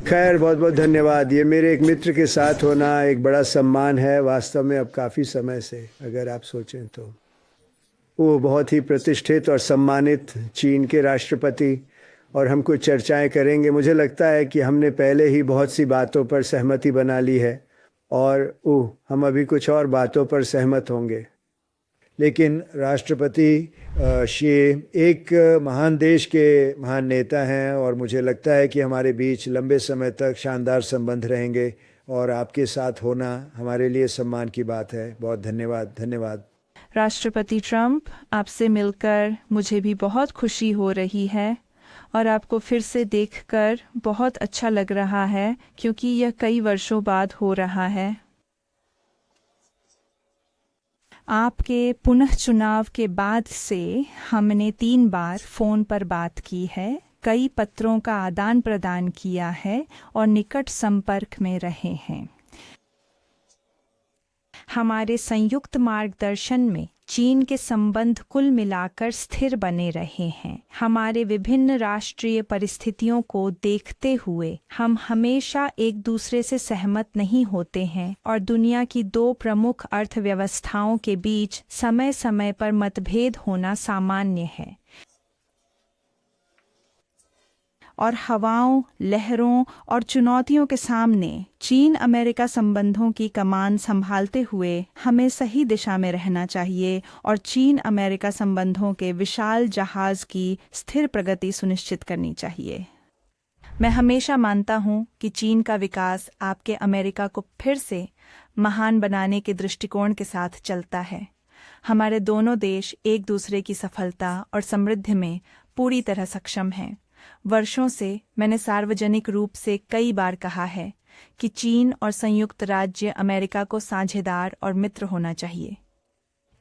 खैर, बहुत बहुत धन्यवाद। ये मेरे एक मित्र के साथ होना एक बड़ा सम्मान है वास्तव में, अब काफ़ी समय से अगर आप सोचें तो। वो बहुत ही प्रतिष्ठित और सम्मानित चीन के राष्ट्रपति, और हम कुछ चर्चाएं करेंगे। मुझे लगता है कि हमने पहले ही बहुत सी बातों पर सहमति बना ली है और हम अभी कुछ और बातों पर सहमत होंगे। लेकिन राष्ट्रपति शी एक महान देश के महान नेता हैं और मुझे लगता है कि हमारे बीच लंबे समय तक शानदार संबंध रहेंगे और आपके साथ होना हमारे लिए सम्मान की बात है। बहुत धन्यवाद। धन्यवाद। राष्ट्रपति ट्रंप, आपसे मिलकर मुझे भी बहुत खुशी हो रही है और आपको फिर से देखकर बहुत अच्छा लग रहा है क्योंकि यह कई वर्षों बाद हो रहा है। आपके पुनः चुनाव के बाद से हमने 3 बार फ़ोन पर बात की है, कई पत्रों का आदान प्रदान किया है और निकट संपर्क में रहे हैं। हमारे संयुक्त मार्गदर्शन में चीन के संबंध कुल मिलाकर स्थिर बने रहे हैं। हमारे विभिन्न राष्ट्रीय परिस्थितियों को देखते हुए हम हमेशा एक दूसरे से सहमत नहीं होते हैं और दुनिया की 2 प्रमुख अर्थव्यवस्थाओं के बीच समय समय पर मतभेद होना सामान्य है। और हवाओं, लहरों और चुनौतियों के सामने चीन अमेरिका संबंधों की कमान संभालते हुए हमें सही दिशा में रहना चाहिए और चीन अमेरिका संबंधों के विशाल जहाज की स्थिर प्रगति सुनिश्चित करनी चाहिए। मैं हमेशा मानता हूँ कि चीन का विकास आपके अमेरिका को फिर से महान बनाने के दृष्टिकोण के साथ चलता है। हमारे दोनों देश एक दूसरे की सफलता और समृद्धि में पूरी तरह सक्षम हैं। वर्षों से मैंने सार्वजनिक रूप से कई बार कहा है कि चीन और संयुक्त राज्य अमेरिका को साझेदार और मित्र होना चाहिए।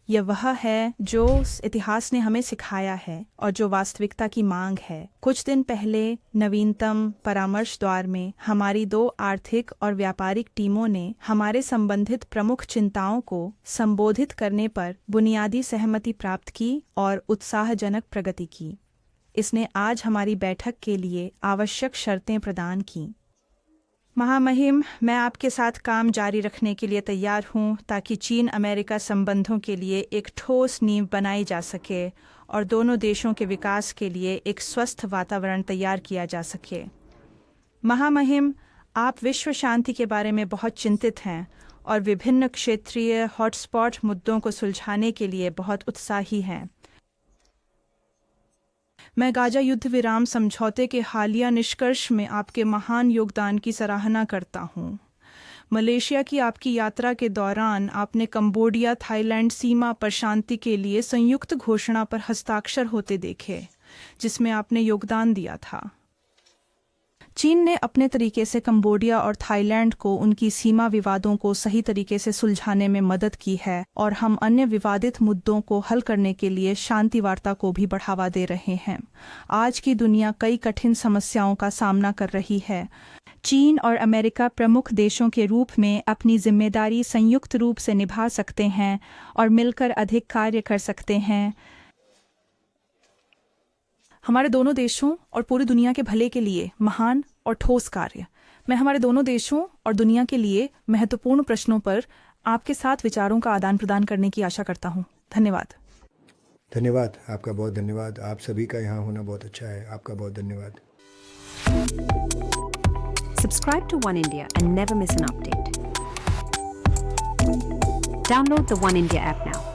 यह वह है जो इतिहास ने हमें सिखाया है और जो वास्तविकता की मांग है। कुछ दिन पहले नवीनतम परामर्श द्वार में हमारी 2 आर्थिक और व्यापारिक टीमों ने हमारे संबंधित प्रमुख चिंताओं को संबोधित करने पर बुनियादी सहमति प्राप्त की और उत्साहजनक प्रगति की। इसने आज हमारी बैठक के लिए आवश्यक शर्तें प्रदान की। महामहिम, मैं आपके साथ काम जारी रखने के लिए तैयार हूं ताकि चीन अमेरिका संबंधों के लिए एक ठोस नींव बनाई जा सके और दोनों देशों के विकास के लिए एक स्वस्थ वातावरण तैयार किया जा सके। महामहिम, आप विश्व शांति के बारे में बहुत चिंतित हैं और विभिन्न क्षेत्रीय हॉटस्पॉट मुद्दों को सुलझाने के लिए बहुत उत्साही हैं। मैं गाजा युद्ध विराम समझौते के हालिया निष्कर्ष में आपके महान योगदान की सराहना करता हूँ। मलेशिया की आपकी यात्रा के दौरान आपने कंबोडिया थाईलैंड सीमा पर शांति के लिए संयुक्त घोषणा पर हस्ताक्षर होते देखे, जिसमें आपने योगदान दिया था। चीन ने अपने तरीके से कंबोडिया और थाईलैंड को उनकी सीमा विवादों को सही तरीके से सुलझाने में मदद की है और हम अन्य विवादित मुद्दों को हल करने के लिए शांति वार्ता को भी बढ़ावा दे रहे हैं। आज की दुनिया कई कठिन समस्याओं का सामना कर रही है। चीन और अमेरिका प्रमुख देशों के रूप में अपनी जिम्मेदारी संयुक्त रूप से निभा सकते हैं और मिलकर अधिक कार्य कर सकते हैं। हमारे दोनों देशों और पूरी दुनिया के भले के लिए महान और ठोस कार्य। मैं हमारे दोनों देशों और दुनिया के लिए महत्वपूर्ण प्रश्नों पर आपके साथ विचारों का आदान प्रदान करने की आशा करता हूँ। धन्यवाद। धन्यवाद, आपका बहुत धन्यवाद। आप सभी का यहाँ होना बहुत अच्छा है। आपका बहुत धन्यवाद। Subscribe to One India and never miss an update. Download the One India app now.